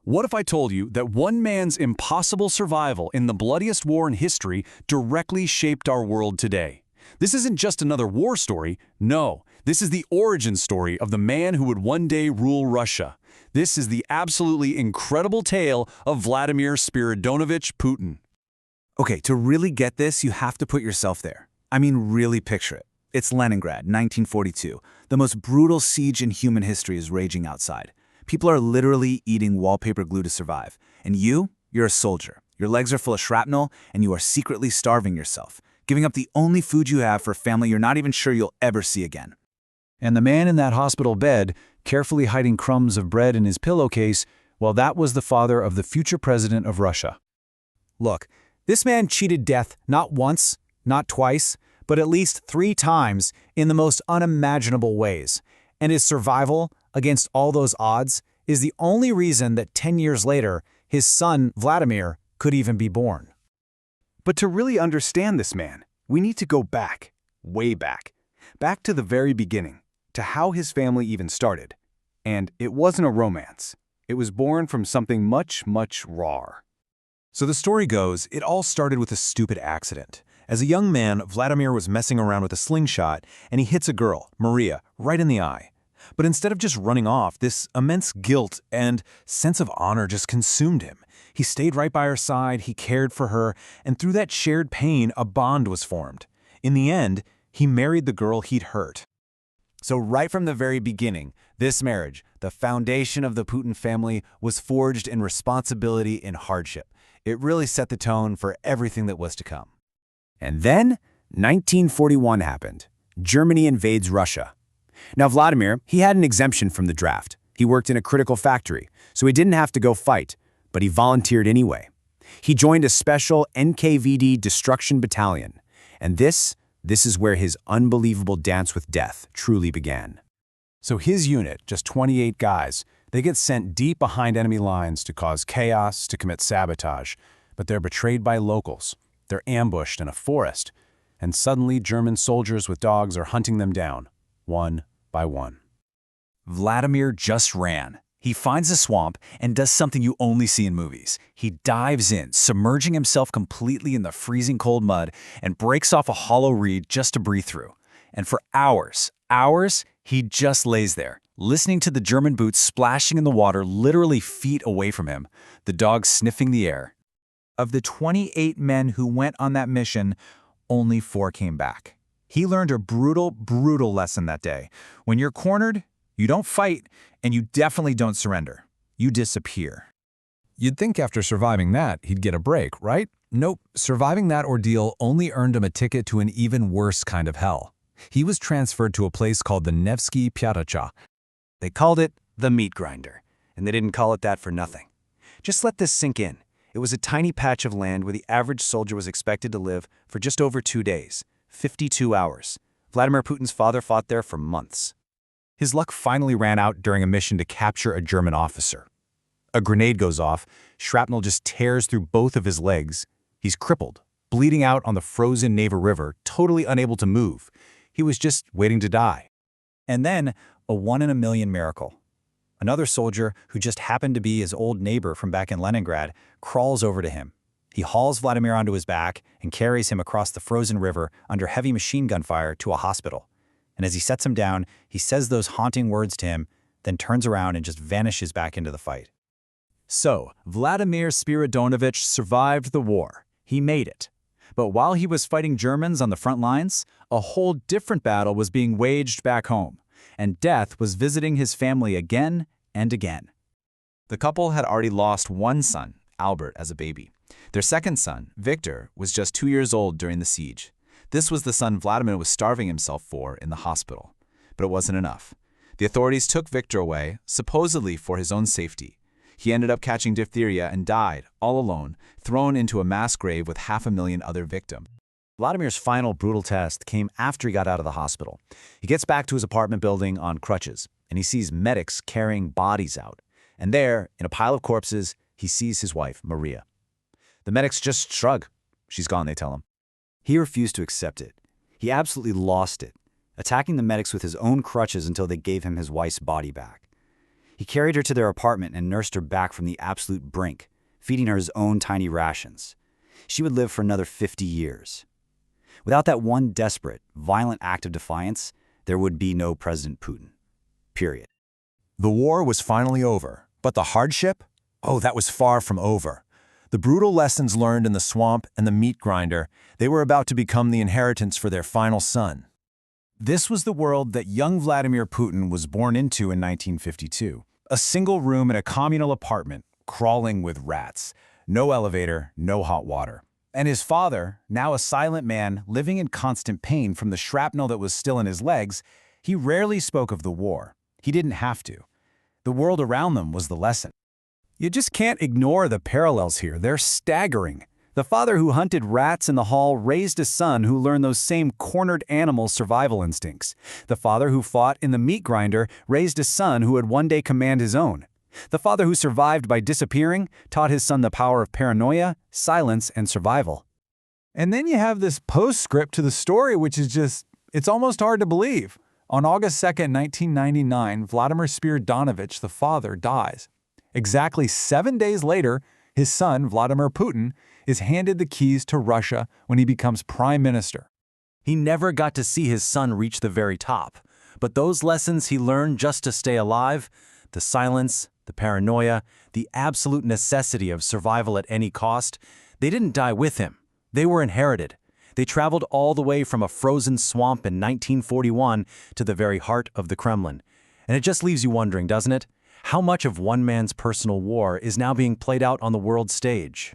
What if I told you that one man's impossible survival in the bloodiest war in history directly shaped our world today? This isn't just another war story. No, this is the origin story of the man who would one day rule Russia. This is the absolutely incredible tale of Vladimir Spiridonovich Putin. Okay, to really get this, you have to put yourself there. I mean, really picture it. It's Leningrad, 1942. The most brutal siege in human history is raging outside. People are literally eating wallpaper glue to survive. And you're a soldier. Your legs are full of shrapnel, and you are secretly starving yourself, giving up the only food you have for a family you're not even sure you'll ever see again. And the man in that hospital bed, carefully hiding crumbs of bread in his pillowcase, well, that was the father of the future president of Russia. Look, this man cheated death not once, not twice, but at least 3 times in the most unimaginable ways. And his survival against all those odds is the only reason that 10 years later, his son, Vladimir, could even be born. But to really understand this man, we need to go back, way back to the very beginning, to how his family even started. And it wasn't a romance. It was born from something much, much rawer. So the story goes, it all started with a stupid accident. As a young man, Vladimir was messing around with a slingshot, and he hits a girl, Maria, right in the eye. But instead of just running off, this immense guilt and sense of honor just consumed him. He stayed right by her side, he cared for her, and through that shared pain, a bond was formed. In the end, he married the girl he'd hurt. So right from the very beginning, this marriage, the foundation of the Putin family, was forged in responsibility and hardship. It really set the tone for everything that was to come. And then, 1941 happened. Germany invades Russia. Now, Vladimir, he had an exemption from the draft. He worked in a critical factory, so he didn't have to go fight, but he volunteered anyway. He joined a special NKVD destruction battalion, and this is where his unbelievable dance with death truly began. So his unit, just 28 guys, they get sent deep behind enemy lines to cause chaos, to commit sabotage, but they're betrayed by locals. They're ambushed in a forest, and suddenly German soldiers with dogs are hunting them down, one by one. Vladimir just ran. He finds a swamp and does something you only see in movies. He dives in, submerging himself completely in the freezing cold mud, and breaks off a hollow reed just to breathe through. And for hours, he just lays there, listening to the German boots splashing in the water literally feet away from him, the dogs sniffing the air. Of the 28 men who went on that mission, only 4 came back. He learned a brutal, brutal lesson that day. When you're cornered, you don't fight, and you definitely don't surrender. You disappear. You'd think after surviving that, he'd get a break, right? Nope, surviving that ordeal only earned him a ticket to an even worse kind of hell. He was transferred to a place called the Nevsky Pyatatcha. They called it the meat grinder, and they didn't call it that for nothing. Just let this sink in. It was a tiny patch of land where the average soldier was expected to live for just over 2 days, 52 hours. Vladimir Putin's father fought there for months. His luck finally ran out during a mission to capture a German officer. A grenade goes off, shrapnel just tears through both of his legs. He's crippled, bleeding out on the frozen Neva River, totally unable to move. He was just waiting to die. And then, a 1 in a million miracle. Another soldier, who just happened to be his old neighbor from back in Leningrad, crawls over to him. He hauls Vladimir onto his back and carries him across the frozen river under heavy machine gun fire to a hospital. And as he sets him down, he says those haunting words to him, then turns around and just vanishes back into the fight. So, Vladimir Spiridonovich survived the war. He made it. But while he was fighting Germans on the front lines, a whole different battle was being waged back home, and death was visiting his family again and again. The couple had already lost one son, Albert, as a baby. Their second son, Victor, was just 2 years old during the siege. This was the son Vladimir was starving himself for in the hospital. But it wasn't enough. The authorities took Victor away, supposedly for his own safety. He ended up catching diphtheria and died, all alone, thrown into a mass grave with 500,000 other victims. Vladimir's final brutal test came after he got out of the hospital. He gets back to his apartment building on crutches, and he sees medics carrying bodies out. And there, in a pile of corpses, he sees his wife, Maria. The medics just shrug. She's gone, they tell him. He refused to accept it. He absolutely lost it, attacking the medics with his own crutches until they gave him his wife's body back. He carried her to their apartment and nursed her back from the absolute brink, feeding her his own tiny rations. She would live for another 50 years. Without that one desperate, violent act of defiance, there would be no President Putin. Period. The war was finally over, but the hardship? Oh, that was far from over. The brutal lessons learned in the swamp and the meat grinder, they were about to become the inheritance for their final son. This was the world that young Vladimir Putin was born into in 1952. A single room in a communal apartment, crawling with rats. No elevator, no hot water. And his father, now a silent man living in constant pain from the shrapnel that was still in his legs, he rarely spoke of the war. He didn't have to. The world around them was the lesson. You just can't ignore the parallels here. They're staggering. The father who hunted rats in the hall raised a son who learned those same cornered animal survival instincts. The father who fought in the meat grinder raised a son who would one day command his own. The father who survived by disappearing taught his son the power of paranoia, silence, and survival. And then you have this postscript to the story, which is just, it's almost hard to believe. On August 2nd, 1999, Vladimir Spiridonovich, the father, dies. Exactly 7 days later, his son, Vladimir Putin, is handed the keys to Russia when he becomes prime minister. He never got to see his son reach the very top, but those lessons he learned just to stay alive, the silence, the paranoia, the absolute necessity of survival at any cost, they didn't die with him. They were inherited. They traveled all the way from a frozen swamp in 1941 to the very heart of the Kremlin. And it just leaves you wondering, doesn't it? How much of one man's personal war is now being played out on the world stage?